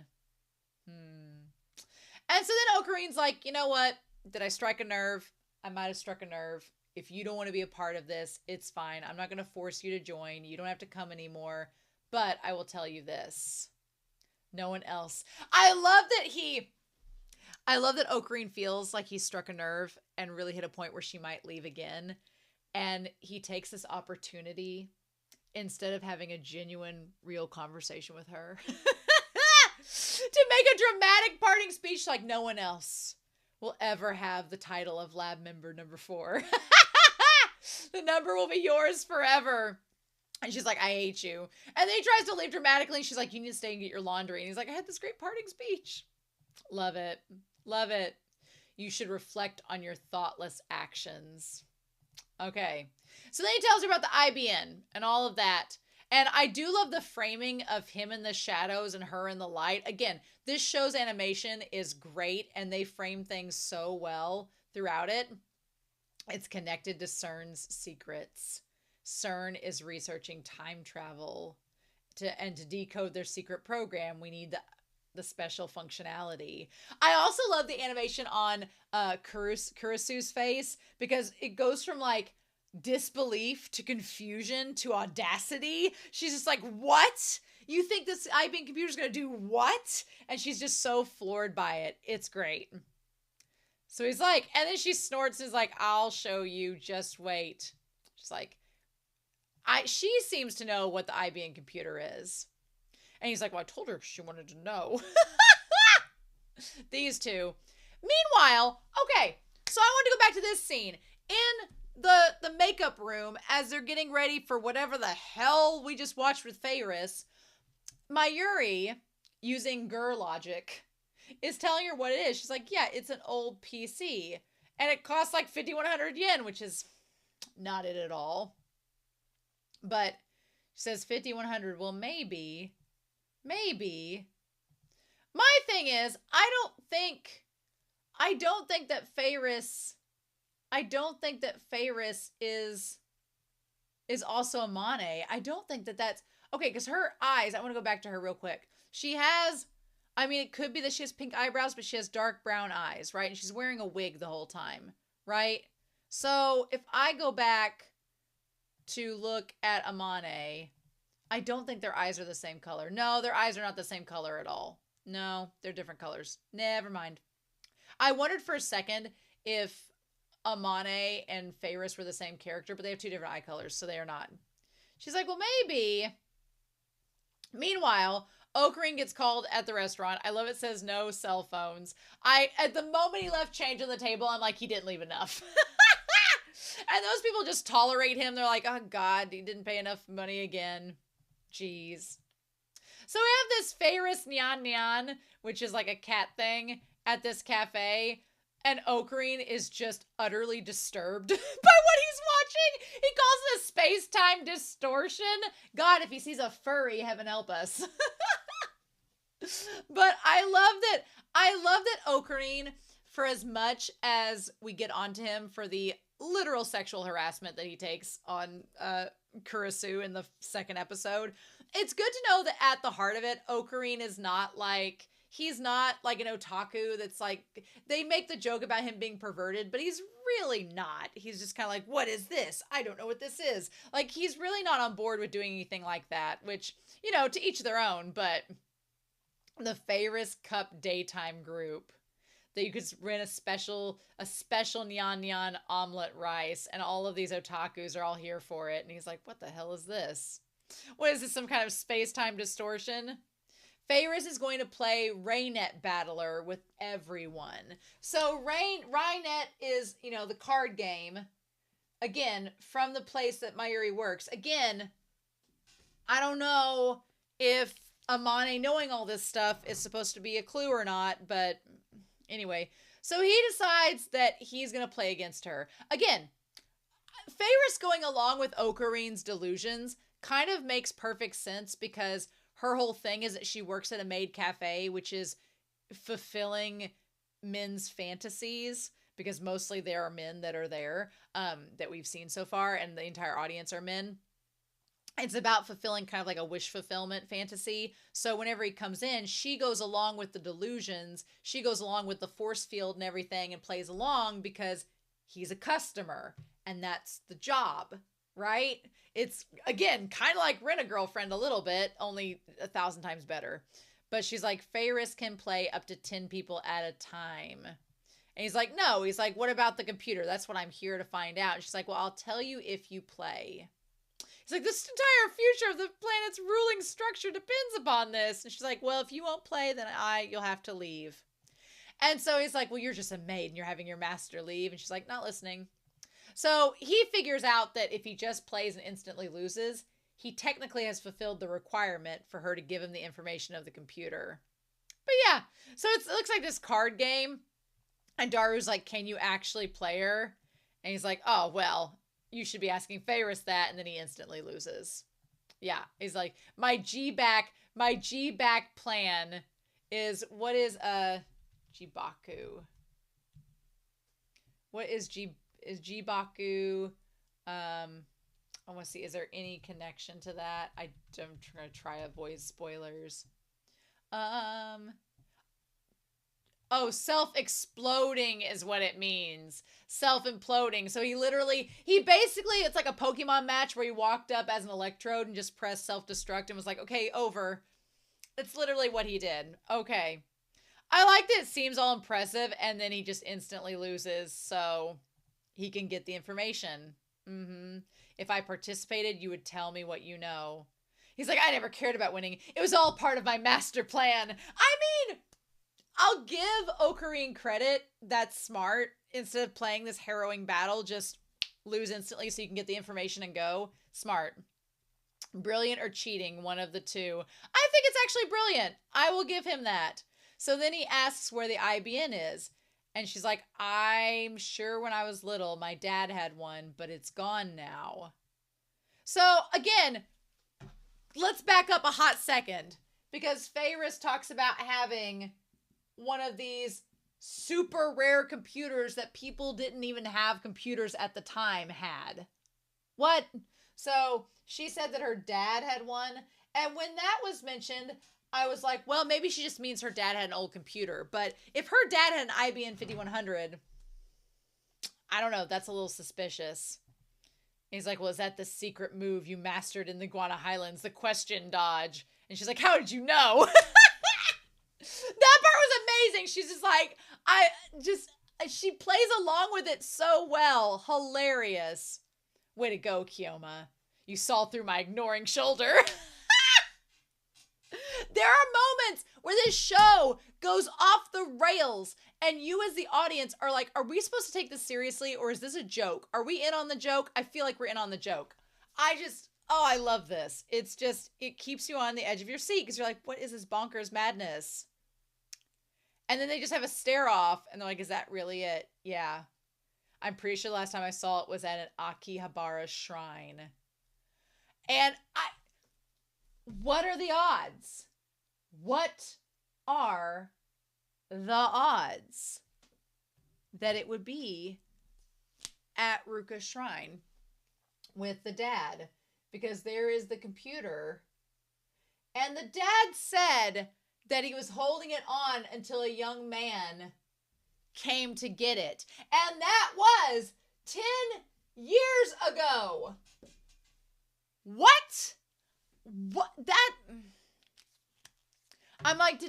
And so then Okarin's like, you know what? Did I strike a nerve? I might have struck a nerve. If you don't want to be a part of this, it's fine. I'm not going to force you to join. You don't have to come anymore. But I will tell you this. No one else. I love that Okarin feels like he struck a nerve and really hit a point where she might leave again. And he takes this opportunity instead of having a genuine, real conversation with her to make a dramatic parting speech like no one else will ever have the title of lab member number 4. The number will be yours forever. And she's like, I hate you. And then he tries to leave dramatically. And she's like, you need to stay and get your laundry. And he's like, I had this great parting speech. Love it. Love it. You should reflect on your thoughtless actions. Okay. So then he tells her about the IBN and all of that. And I do love the framing of him in the shadows and her in the light. Again, this show's animation is great and they frame things so well throughout it. It's connected to CERN's secrets. CERN is researching time travel and to decode their secret program. We need the special functionality. I also love the animation on Kurisu's face because it goes from like disbelief to confusion to audacity. She's just like, what? You think this IBM computer is going to do what? And she's just so floored by it. It's great. So he's like, and then she snorts and is like, I'll show you, just wait. She's like, she seems to know what the IBM computer is. And he's like, well, I told her she wanted to know. These two. Meanwhile, okay, so I want to go back to this scene. In the makeup room, as they're getting ready for whatever the hell we just watched with Ferris, Mayuri, using Gur logic, is telling her what it is. She's like, yeah, it's an old PC. And it costs like 5,100 yen, which is not it at all. But she says 5,100. Well, maybe. My thing is, I don't think that Ferris is also Amane. I don't think that that's okay, because her eyes, I want to go back to her real quick. She has, I mean, it could be that she has pink eyebrows, but she has dark brown eyes, right? And she's wearing a wig the whole time, right? So if I go back to look at Amane, I don't think their eyes are the same color. No, their eyes are not the same color at all. No, they're different colors. Never mind. I wondered for a second if Amane and Ferris were the same character, but they have two different eye colors, so they are not. She's like, well, maybe. Meanwhile, Okarin gets called at the restaurant. I love it says no cell phones. At the moment he left change on the table, I'm like, he didn't leave enough. And those people just tolerate him. They're like, oh God, he didn't pay enough money again. Jeez. So we have this Ferris Nyan Nyan, which is like a cat thing, at this cafe. And Okarin is just utterly disturbed by what he's watching. He calls it a space-time distortion. God, if he sees a furry, heaven help us. But I love that Okarin, for as much as we get onto him for the literal sexual harassment that he takes on Kurisu in the second episode, it's good to know that at the heart of it, Okarin is not like, he's not like an otaku that's like, they make the joke about him being perverted, but he's really not. He's just kind of like, what is this? I don't know what this is. Like, he's really not on board with doing anything like that, which, you know, to each their own, but the Ferris Cup daytime group that you could rent a special nyan nyan omelet rice, and all of these otakus are all here for it. And he's like, what the hell is this? What is this, some kind of space-time distortion? Ferris is going to play Rainet Battler with everyone. So Rainet is, you know, the card game. Again, from the place that Mayuri works. Again, I don't know if Amane knowing all this stuff is supposed to be a clue or not, but anyway. So he decides that he's going to play against her. Again, Ferris going along with Okarin's delusions kind of makes perfect sense, because her whole thing is that she works at a maid cafe, which is fulfilling men's fantasies, because mostly there are men that are there that we've seen so far, and the entire audience are men. It's about fulfilling kind of like a wish fulfillment fantasy. So whenever he comes in, she goes along with the delusions. She goes along with the force field and everything and plays along because he's a customer and that's the job, right? It's, again, kind of like Rent-A-Girlfriend a little bit, only 1,000 times better. But she's like, Ferris can play up to 10 people at a time. And he's like, no. He's like, what about the computer? That's what I'm here to find out. And she's like, well, I'll tell you if you play. He's like, this entire future of the planet's ruling structure depends upon this. And she's like, well, if you won't play, then you'll have to leave. And so he's like, well, you're just a maid and you're having your master leave. And she's like, not listening. So he figures out that if he just plays and instantly loses, he technically has fulfilled the requirement for her to give him the information of the computer. But yeah, so it looks like this card game. And Daru's like, can you actually play her? And he's like, oh, well, you should be asking Ferris that. And then he instantly loses. Yeah, he's like, my G-back plan is, what is Jibaku? What is Jibaku? I want to see, is there any connection to that? I'm trying to try avoid spoilers. Oh, self-exploding is what it means. Self-imploding. So he basically, it's like a Pokemon match where he walked up as an Electrode and just pressed self-destruct and was like, okay, over. That's literally what he did. Okay. I like that it seems all impressive, and then he just instantly loses, so he can get the information. If I participated, you would tell me what you know. He's like, I never cared about winning. It was all part of my master plan. I mean, I'll give Okarin credit. That's smart. Instead of playing this harrowing battle, just lose instantly so you can get the information and go. Smart. Brilliant or cheating, one of the two. I think it's actually brilliant. I will give him that. So then he asks where the IBN is. And she's like, I'm sure when I was little, my dad had one, but it's gone now. So again, let's back up a hot second. Because Ferris talks about having one of these super rare computers that people didn't even have computers at the time had. What? So she said that her dad had one. And when that was mentioned, I was like, well, maybe she just means her dad had an old computer. But if her dad had an IBM 5100, I don't know. That's a little suspicious. And he's like, well, is that the secret move you mastered in the Guana Highlands? The question dodge. And she's like, how did you know? That part was amazing. She's just like, she plays along with it so well. Hilarious. Way to go, Kyoma. You saw through my ignoring shoulder. There are moments where this show goes off the rails and you as the audience are like, are we supposed to take this seriously or is this a joke? Are we in on the joke? I feel like we're in on the joke. I love this. It's just, it keeps you on the edge of your seat because you're like, what is this bonkers madness? And then they just have a stare off and they're like, is that really it? Yeah. I'm pretty sure the last time I saw it was at an Akihabara shrine. And what are the odds? What are the odds that it would be at Ruka's shrine with the dad? Because there is the computer. And the dad said that he was holding it on until a young man came to get it. And that was 10 years ago. What? What? That... I'm like,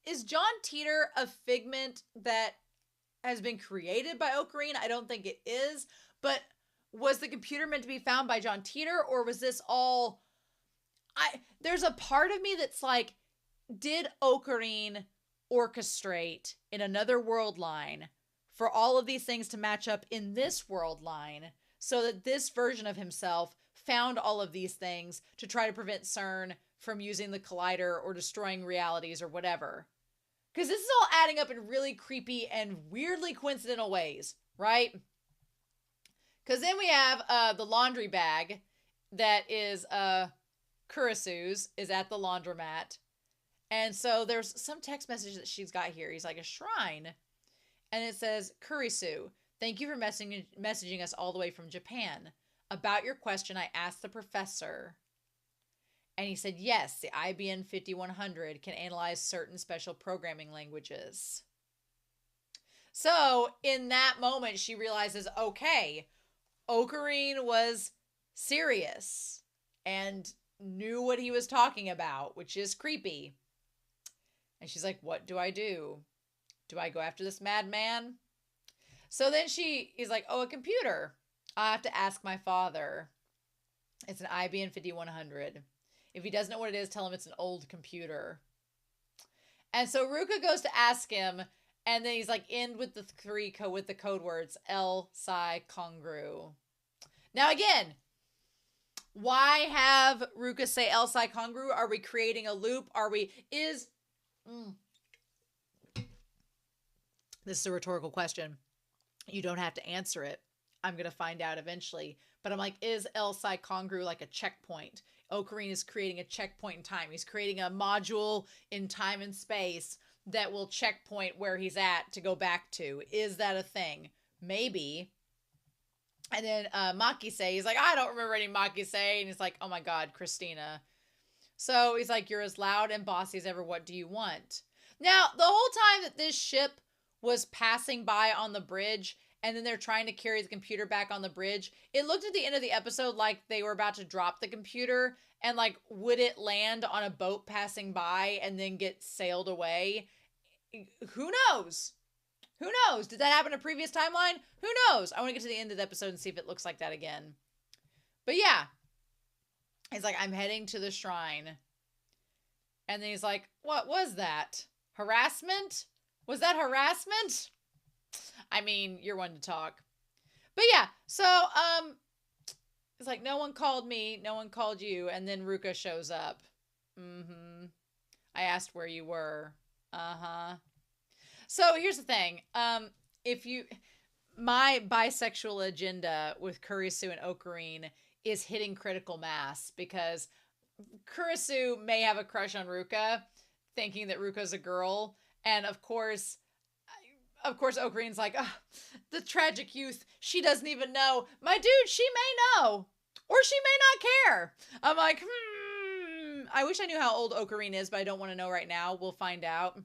is John Teeter a figment that has been created by Okarin? I don't think it is. But was the computer meant to be found by John Teeter, or was this all... There's a part of me that's like, did Okarin orchestrate in another world line for all of these things to match up in this world line so that this version of himself found all of these things to try to prevent CERN from using the collider or destroying realities or whatever? Because this is all adding up in really creepy and weirdly coincidental ways, right? Because then we have the laundry bag that is Kurisu's, is at the laundromat. And so there's some text message that she's got here. He's like, a shrine. And it says, Kurisu, thank you for messaging us all the way from Japan. About your question, I asked the professor. And he said, yes, the IBM 5100 can analyze certain special programming languages. So in that moment, she realizes, okay, Okarin was serious and knew what he was talking about, which is creepy. And she's like, what do I do? Do I go after this madman? So then he's like, oh, a computer. I have to ask my father. It's an IBM 5100. If he doesn't know what it is, tell him it's an old computer. And so Ruka goes to ask him, and then he's like, end with the code words, L, Psi, Congru. Now again, why have Ruka say L, Psi, Congru? Are we creating a loop? This is a rhetorical question. You don't have to answer it. I'm going to find out eventually. But I'm like, is L, Psi, Congru like a checkpoint? Okarin is creating a checkpoint in time. He's creating a module in time and space that will checkpoint where he's at to go back to. Is that a thing? Maybe. And then Makise, he's like, I don't remember any Makise. And he's like, oh my God, Christina. So he's like, you're as loud and bossy as ever. What do you want? Now, the whole time that this ship was passing by on the bridge, and then they're trying to carry the computer back on the bridge, it looked at the end of the episode like they were about to drop the computer, and like, would it land on a boat passing by and then get sailed away? Who knows? Who knows? Did that happen in a previous timeline? Who knows? I want to get to the end of the episode and see if it looks like that again. But yeah. He's like, I'm heading to the shrine. And then he's like, what was that? Harassment? Was that harassment? I mean, you're one to talk. But yeah, so, it's like, no one called me, no one called you, and then Ruka shows up. I asked where you were. So here's the thing. My bisexual agenda with Kurisu and Okarin is hitting critical mass, because Kurisu may have a crush on Ruka, thinking that Ruka's a girl, and of course Okarin's like, oh, the tragic youth, she doesn't even know. My dude, she may know, or she may not care. I'm like, I wish I knew how old Okarin is, but I don't want to know right now. We'll find out.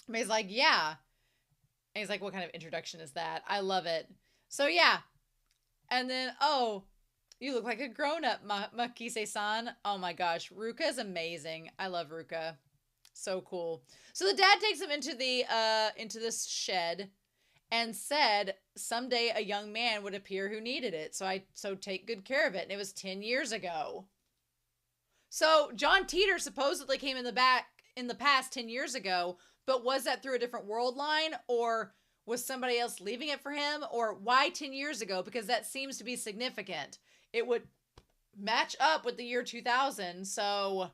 But he's like, yeah. And he's like, what kind of introduction is that? I love it. So yeah. And then, oh, you look like a grown-up, Makise-san. Oh my gosh, Ruka is amazing. I love Ruka. So cool. So the dad takes him into this shed and said someday a young man would appear who needed it. So take good care of it. And it was 10 years ago. So John Teeter supposedly came in the past 10 years ago, but was that through a different world line, or was somebody else leaving it for him? Or why 10 years ago? Because that seems to be significant. It would match up with the year 2000. So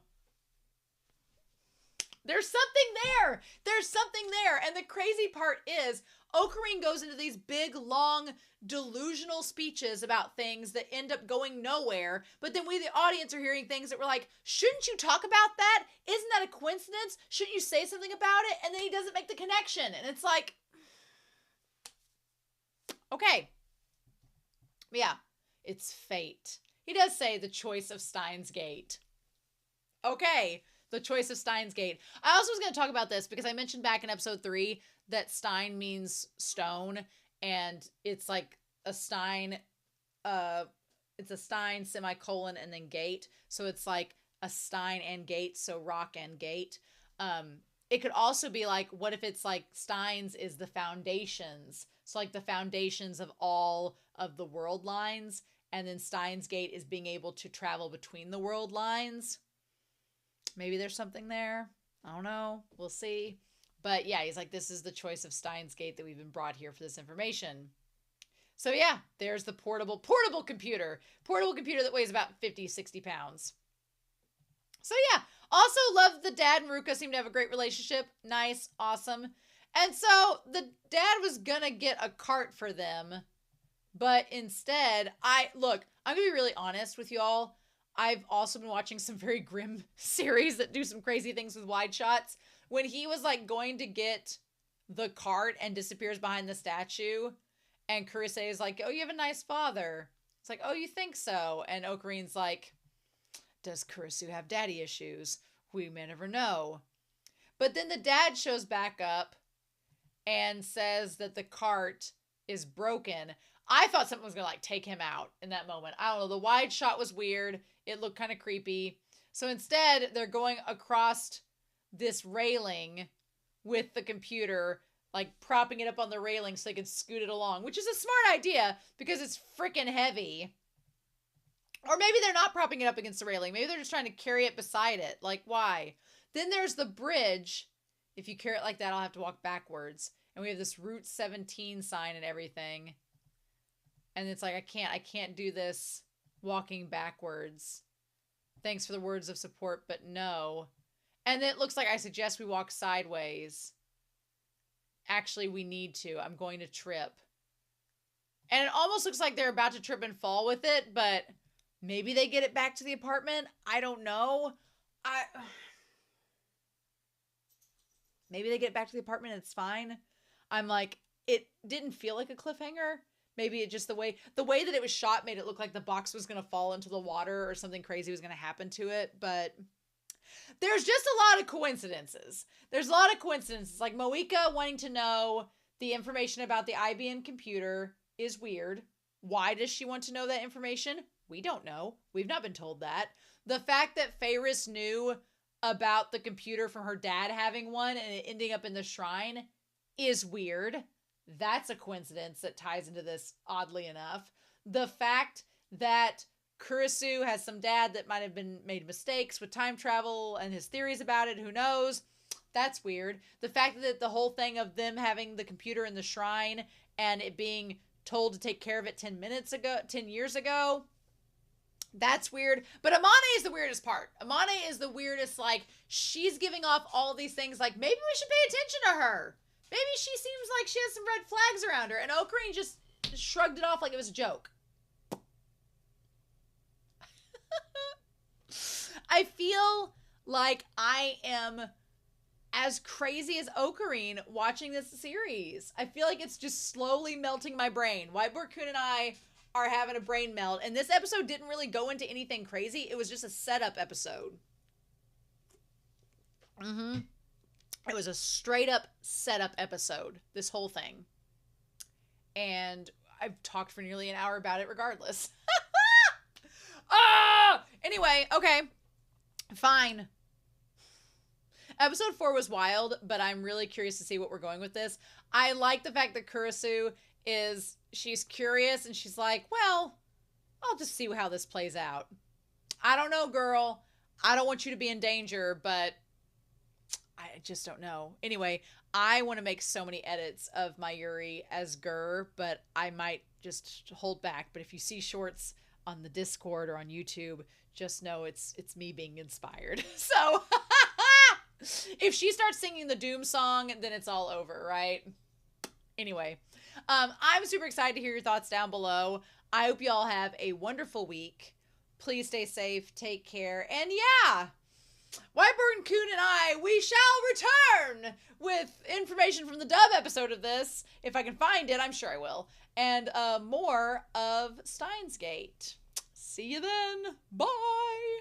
There's something there. There's something there. And the crazy part is Okarin goes into these big, long, delusional speeches about things that end up going nowhere. But then we, the audience, are hearing things that we're like, shouldn't you talk about that? Isn't that a coincidence? Shouldn't you say something about it? And then he doesn't make the connection. And it's like, okay. Yeah, it's fate. He does say the choice of Steins Gate. Okay, the choice of Steins Gate. I also was going to talk about this because I mentioned back in episode 3 that Stein means stone, and it's like a Stein, it's a Stein semicolon and then gate. So it's like a Stein and gate, so rock and gate. It could also be like, what if it's like Steins is the foundations? So like the foundations of all of the world lines, and then Steins Gate is being able to travel between the world lines. Maybe there's something there. I don't know. We'll see. But yeah, he's like, this is the choice of Steins Gate that we've been brought here for this information. So yeah, there's the portable computer. Portable computer that weighs about 50, 60 pounds. So yeah, also love the dad and Ruka seem to have a great relationship. Nice, awesome. And so the dad was gonna get a cart for them, but instead, I'm gonna be really honest with y'all. I've also been watching some very grim series that do some crazy things with wide shots. When he was like going to get the cart and disappears behind the statue, and Kurisei is like, oh, you have a nice father. It's like, oh, you think so? And Okarin's like, does Kurisu have daddy issues? We may never know. But then the dad shows back up and says that the cart is broken. I thought something was going to like take him out in that moment. I don't know. The wide shot was weird. It looked kind of creepy. So instead, they're going across this railing with the computer, like propping it up on the railing so they can scoot it along, which is a smart idea because it's freaking heavy. Or maybe they're not propping it up against the railing. Maybe they're just trying to carry it beside it. Like, why? Then there's the bridge. If you carry it like that, I'll have to walk backwards. And we have this Route 17 sign and everything. And it's like, I can't do this walking backwards. Thanks for the words of support, but no. And then it looks like I suggest we walk sideways. Actually, we need to. I'm going to trip. And it almost looks like they're about to trip and fall with it, but maybe they get it back to the apartment. I don't know. Maybe they get it back to the apartment and it's fine. I'm like, it didn't feel like a cliffhanger. Maybe it just the way that it was shot made it look like the box was going to fall into the water or something crazy was going to happen to it. But there's just a lot of coincidences. There's a lot of coincidences. Like Moeka wanting to know the information about the IBM computer is weird. Why does she want to know that information? We don't know. We've not been told that. The fact that Feyris knew about the computer from her dad having one and it ending up in the shrine is weird. That's a coincidence that ties into this, oddly enough. The fact that Kurisu has some dad that might have been made mistakes with time travel and his theories about it, who knows? That's weird. The fact that the whole thing of them having the computer in the shrine and it being told to take care of it 10 years ago, that's weird. But Amane is the weirdest part. Amane is the weirdest, like, she's giving off all these things like, maybe we should pay attention to her. Maybe she seems like she has some red flags around her. And Okarin just shrugged it off like it was a joke. I feel like I am as crazy as Okarin watching this series. I feel like it's just slowly melting my brain. Whiteboard Kun and I are having a brain melt. And this episode didn't really go into anything crazy. It was just a setup episode. It was a straight up setup episode, this whole thing. And I've talked for nearly an hour about it regardless. Anyway, okay. Fine. Episode 4 was wild, but I'm really curious to see what we're going with this. I like the fact that Kurisu she's curious and she's like, well, I'll just see how this plays out. I don't know, girl. I don't want you to be in danger, but I just don't know. Anyway, I want to make so many edits of Mayuri as Gur, but I might just hold back. But if you see shorts on the Discord or on YouTube, just know it's me being inspired. So If she starts singing the Doom song, then it's all over, right? Anyway, I'm super excited to hear your thoughts down below. I hope you all have a wonderful week. Please stay safe, take care, and yeah, Whitebird, Coon, and I, we shall return with information from the dub episode of this. If I can find it, I'm sure I will. And more of Steins Gate. See you then. Bye.